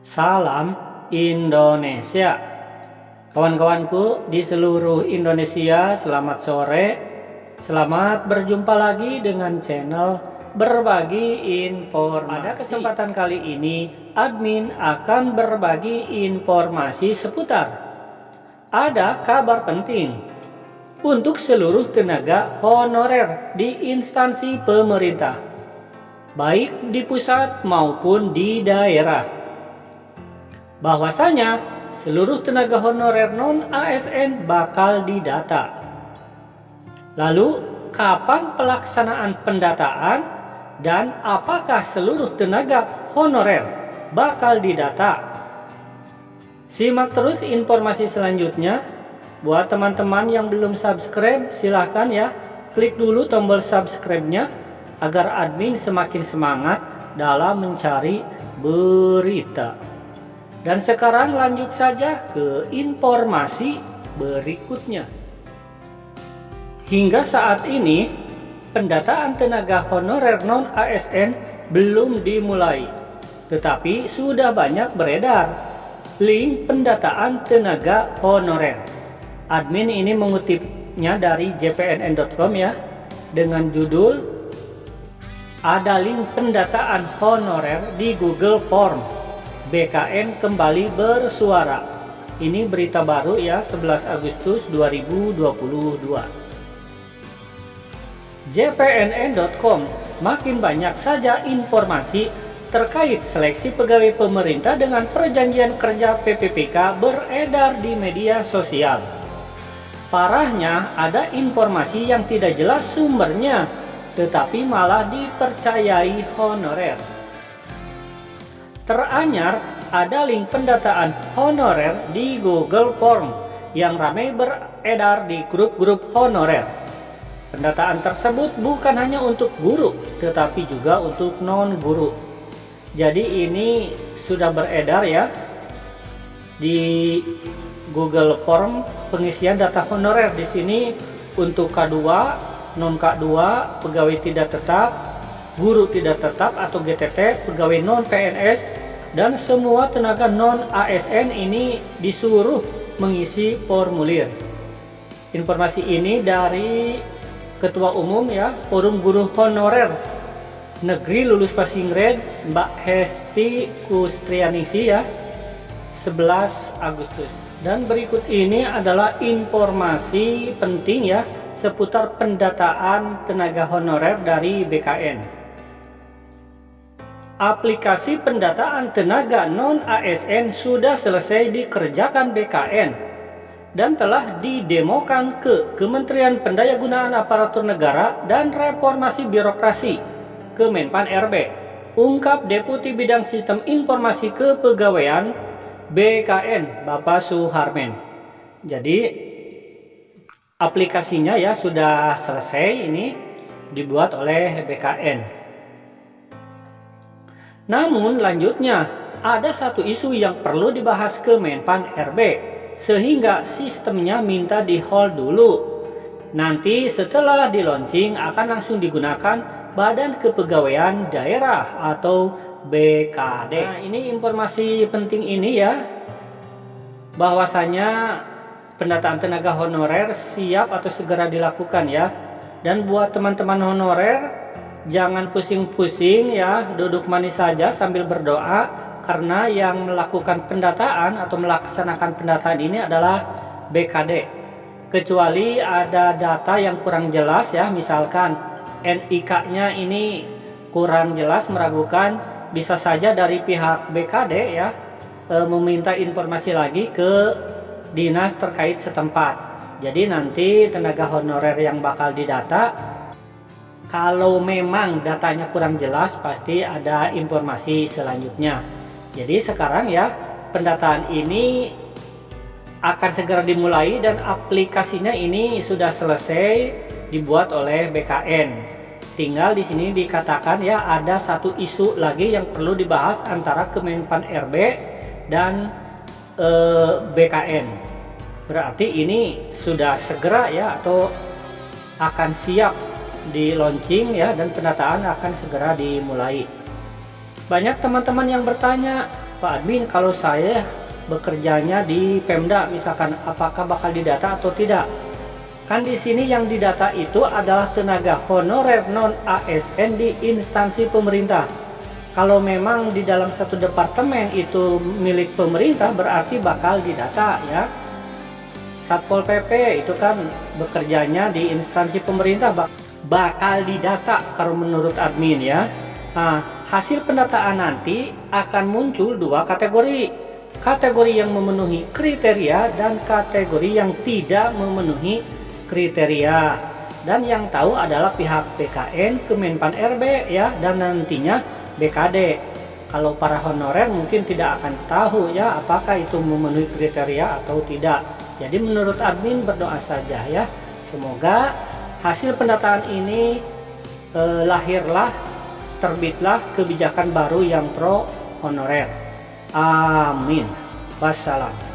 Salam Indonesia. Kawan-kawanku di seluruh Indonesia, selamat sore. Selamat berjumpa lagi dengan channel Berbagi Informasi. Pada kesempatan kali ini, admin akan berbagi informasi seputar ada kabar penting untuk seluruh tenaga honorer di instansi pemerintah, baik di pusat maupun di daerah. Bahwasanya seluruh tenaga honorer non-ASN bakal didata. Lalu, kapan pelaksanaan pendataan dan apakah seluruh tenaga honorer bakal didata? Simak terus informasi selanjutnya. Buat teman-teman yang belum subscribe, silahkan ya klik dulu tombol subscribe-nya agar admin semakin semangat dalam mencari berita. Dan sekarang lanjut saja ke informasi berikutnya. Hingga saat ini, pendataan tenaga honorer non-ASN belum dimulai, tetapi sudah banyak beredar link pendataan tenaga honorer. Admin ini mengutipnya dari jpnn.com ya, dengan judul "Ada link pendataan honorer di Google Form. BKN kembali bersuara." Ini berita baru ya, 11 Agustus 2022. jpnn.com, makin banyak saja informasi terkait seleksi pegawai pemerintah dengan perjanjian kerja PPPK beredar di media sosial. Parahnya, ada informasi yang tidak jelas sumbernya, tetapi malah dipercayai honorer. Teranyar, ada link pendataan honorer di Google Form yang ramai beredar di grup-grup honorer. Pendataan tersebut bukan hanya untuk guru, tetapi juga untuk non-guru. Jadi ini sudah beredar ya di Google Form pengisian data honorer. Di sini untuk K2, non K2, pegawai tidak tetap, guru tidak tetap atau GTT, pegawai non PNS, dan semua tenaga non-ASN ini disuruh mengisi formulir. Informasi ini dari Ketua Umum ya, Forum Guru Honorer Negeri Lulus Passing Grade, Mbak Hesti Kustrianingsi ya, 11 Agustus. Dan berikut ini adalah informasi penting ya, seputar pendataan tenaga honorer dari BKN. Aplikasi pendataan tenaga non-ASN sudah selesai dikerjakan BKN dan telah didemokan ke Kementerian Pendayagunaan Aparatur Negara dan Reformasi Birokrasi Kemenpan RB, ungkap Deputi Bidang Sistem Informasi Kepegawaian BKN Bapak Suharmen. Jadi aplikasinya ya sudah selesai, ini dibuat oleh BKN. Namun lanjutnya, ada satu isu yang perlu dibahas Kemenpan RB, sehingga sistemnya minta di hold dulu. Nanti setelah di launching akan langsung digunakan Badan Kepegawaian Daerah atau BKD. Nah, ini informasi penting ini ya, bahwasanya pendataan tenaga honorer siap atau segera dilakukan ya. Dan buat teman-teman honorer, jangan pusing-pusing ya, duduk manis saja sambil berdoa, karena yang melakukan pendataan atau melaksanakan pendataan ini adalah BKD. Kecuali ada data yang kurang jelas ya, misalkan NIK-nya ini kurang jelas, meragukan, bisa saja dari pihak BKD ya meminta informasi lagi ke dinas terkait setempat. Jadi nanti tenaga honorer yang bakal didata, kalau memang datanya kurang jelas, pasti ada informasi selanjutnya. Jadi sekarang ya, pendataan ini akan segera dimulai dan aplikasinya ini sudah selesai dibuat oleh BKN. Tinggal di sini dikatakan ya, ada satu isu lagi yang perlu dibahas antara Kemenpan RB dan BKN. Berarti ini sudah segera ya, atau akan siap di launching ya, dan pendataan akan segera dimulai. Banyak teman-teman yang bertanya, Pak Admin, kalau saya bekerjanya di Pemda misalkan, apakah bakal didata atau tidak? Kan di sini yang didata itu adalah tenaga honorer non ASN di instansi pemerintah. Kalau memang di dalam satu departemen itu milik pemerintah, berarti bakal didata ya. Satpol PP itu kan bekerjanya di instansi pemerintah, bakal didata kalau menurut admin ya. Nah, hasil pendataan nanti akan muncul dua kategori. Kategori yang memenuhi kriteria dan kategori yang tidak memenuhi kriteria. Dan yang tahu adalah pihak BKN, Kemenpan RB ya, dan nantinya BKD. Kalau para honorer mungkin tidak akan tahu ya apakah itu memenuhi kriteria atau tidak. Jadi menurut admin berdoa saja ya. Semoga hasil pendataan ini lahirlah, terbitlah kebijakan baru yang pro honorer. Amin. Wassalam.